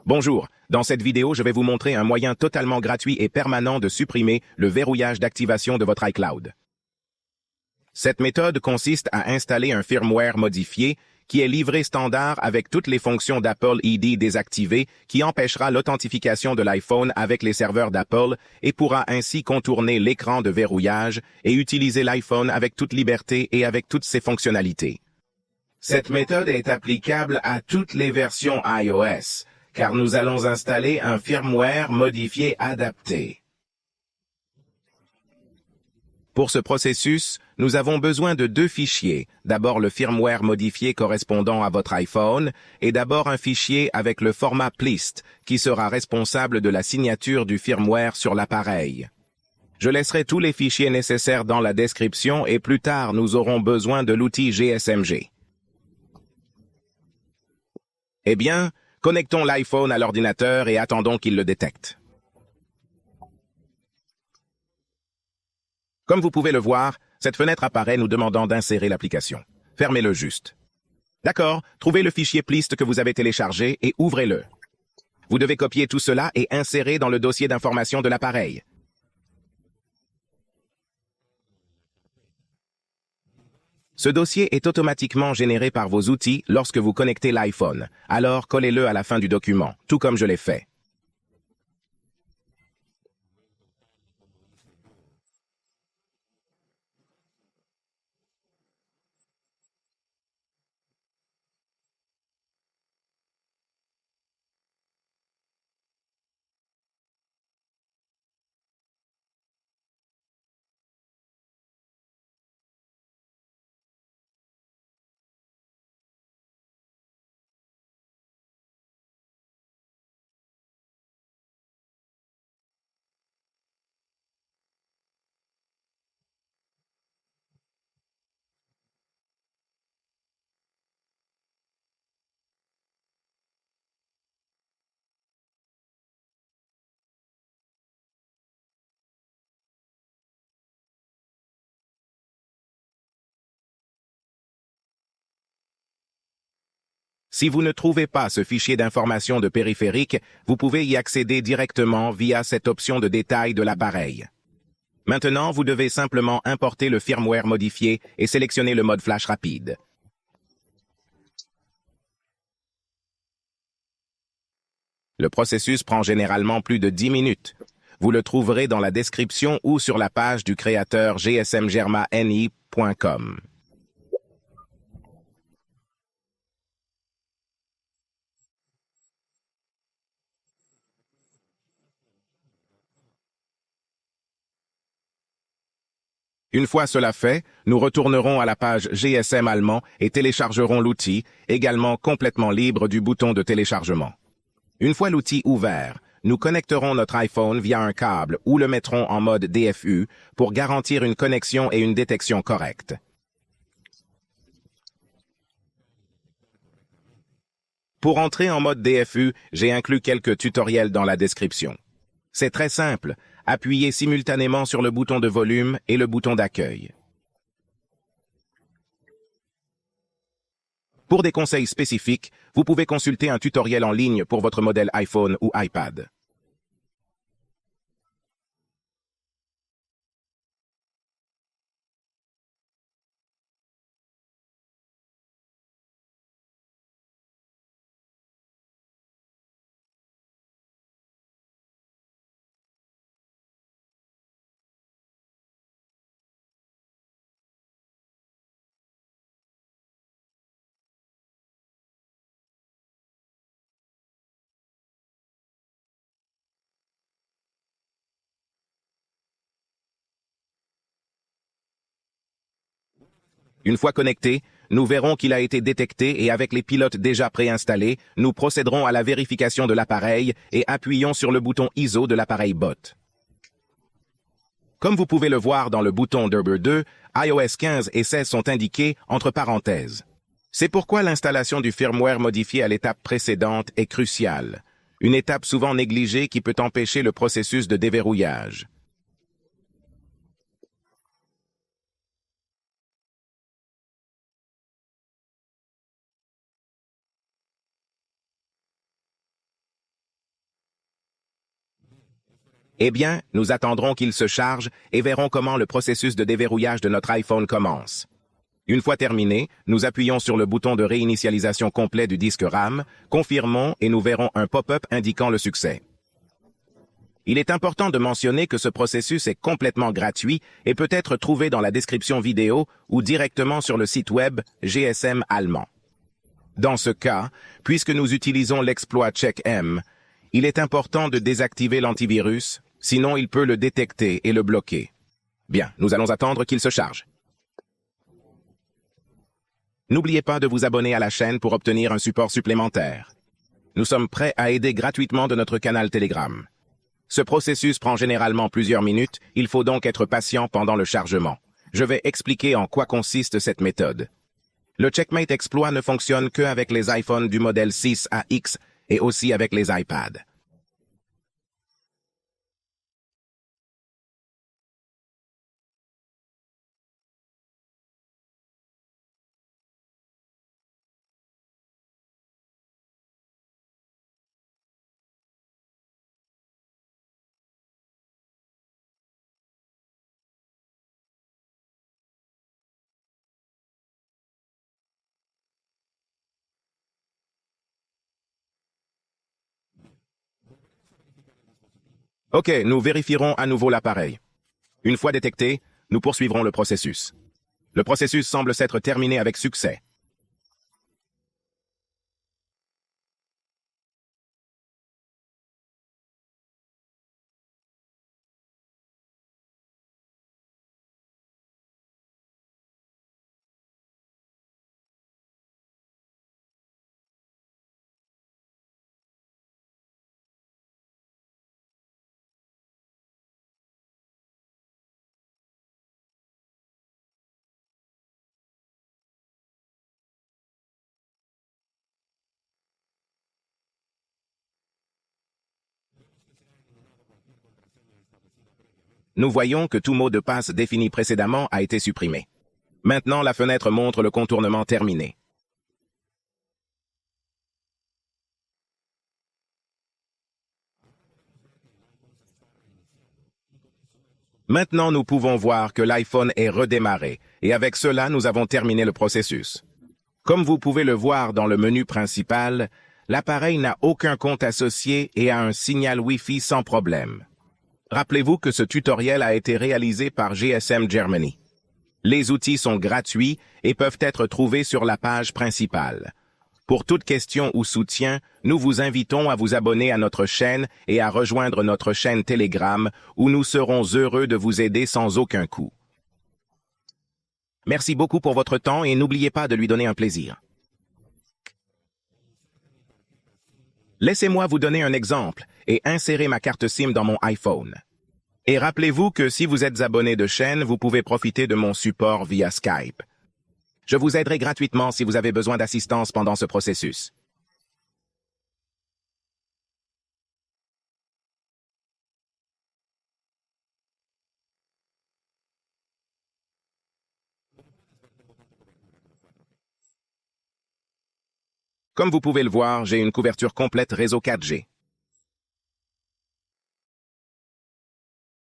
Bonjour, dans cette vidéo, je vais vous montrer un moyen totalement gratuit et permanent de supprimer le verrouillage d'activation de votre iCloud. Cette méthode consiste à installer un firmware modifié qui est livré standard avec toutes les fonctions d'Apple ID désactivées qui empêchera l'authentification de l'iPhone avec les serveurs d'Apple et pourra ainsi contourner l'écran de verrouillage et utiliser l'iPhone avec toute liberté et avec toutes ses fonctionnalités. Cette méthode est applicable à toutes les versions iOS, car nous allons installer un firmware modifié adapté. Pour ce processus, nous avons besoin de deux fichiers. D'abord le firmware modifié correspondant à votre iPhone et d'abord un fichier avec le format plist qui sera responsable de la signature du firmware sur l'appareil. Je laisserai tous les fichiers nécessaires dans la description et plus tard nous aurons besoin de l'outil GSMG. Eh bien, connectons l'iPhone à l'ordinateur et attendons qu'il le détecte. Comme vous pouvez le voir, cette fenêtre apparaît nous demandant d'insérer l'application. Fermez-le juste. D'accord, trouvez le fichier plist que vous avez téléchargé et ouvrez-le. Vous devez copier tout cela et insérer dans le dossier d'information de l'appareil. Ce dossier est automatiquement généré par vos outils lorsque vous connectez l'iPhone. Alors collez-le à la fin du document, tout comme je l'ai fait. Si vous ne trouvez pas ce fichier d'information de périphérique, vous pouvez y accéder directement via cette option de détail de l'appareil. Maintenant, vous devez simplement importer le firmware modifié et sélectionner le mode flash rapide. Le processus prend généralement plus de 10 minutes. Vous le trouverez dans la description ou sur la page du créateur gsmgermani.com. Une fois cela fait, nous retournerons à la page GSM allemand et téléchargerons l'outil, également complètement libre du bouton de téléchargement. Une fois l'outil ouvert, nous connecterons notre iPhone via un câble ou le mettrons en mode DFU pour garantir une connexion et une détection correcte. Pour entrer en mode DFU, j'ai inclus quelques tutoriels dans la description. C'est très simple, appuyez simultanément sur le bouton de volume et le bouton d'accueil. Pour des conseils spécifiques, vous pouvez consulter un tutoriel en ligne pour votre modèle iPhone ou iPad. Une fois connecté, nous verrons qu'il a été détecté et avec les pilotes déjà préinstallés, nous procéderons à la vérification de l'appareil et appuyons sur le bouton ISO de l'appareil bot. Comme vous pouvez le voir dans le bouton Derber 2, iOS 15 et 16 sont indiqués entre parenthèses. C'est pourquoi l'installation du firmware modifié à l'étape précédente est cruciale, une étape souvent négligée qui peut empêcher le processus de déverrouillage. Eh bien, nous attendrons qu'il se charge et verrons comment le processus de déverrouillage de notre iPhone commence. Une fois terminé, nous appuyons sur le bouton de réinitialisation complet du disque RAM, confirmons et nous verrons un pop-up indiquant le succès. Il est important de mentionner que ce processus est complètement gratuit et peut être trouvé dans la description vidéo ou directement sur le site web GSM allemand. Dans ce cas, puisque nous utilisons l'exploit CheckM, il est important de désactiver l'antivirus, sinon il peut le détecter et le bloquer. Bien, nous allons attendre qu'il se charge. N'oubliez pas de vous abonner à la chaîne pour obtenir un support supplémentaire. Nous sommes prêts à aider gratuitement de notre canal Telegram. Ce processus prend généralement plusieurs minutes, il faut donc être patient pendant le chargement. Je vais expliquer en quoi consiste cette méthode. Le Checkmate exploit ne fonctionne que avec les iPhones du modèle 6 à X et aussi avec les iPads. OK, nous vérifierons à nouveau l'appareil. Une fois détecté, nous poursuivrons le processus. Le processus semble s'être terminé avec succès. Nous voyons que tout mot de passe défini précédemment a été supprimé. Maintenant, la fenêtre montre le contournement terminé. Maintenant, nous pouvons voir que l'iPhone est redémarré, et avec cela, nous avons terminé le processus. Comme vous pouvez le voir dans le menu principal, l'appareil n'a aucun compte associé et a un signal Wi-Fi sans problème. Rappelez-vous que ce tutoriel a été réalisé par GSM Germany. Les outils sont gratuits et peuvent être trouvés sur la page principale. Pour toute question ou soutien, nous vous invitons à vous abonner à notre chaîne et à rejoindre notre chaîne Telegram où nous serons heureux de vous aider sans aucun coût. Merci beaucoup pour votre temps et n'oubliez pas de lui donner un plaisir. Laissez-moi vous donner un exemple et insérer ma carte SIM dans mon iPhone. Et rappelez-vous que si vous êtes abonné de chaîne, vous pouvez profiter de mon support via Skype. Je vous aiderai gratuitement si vous avez besoin d'assistance pendant ce processus. Comme vous pouvez le voir, j'ai une couverture complète réseau 4G.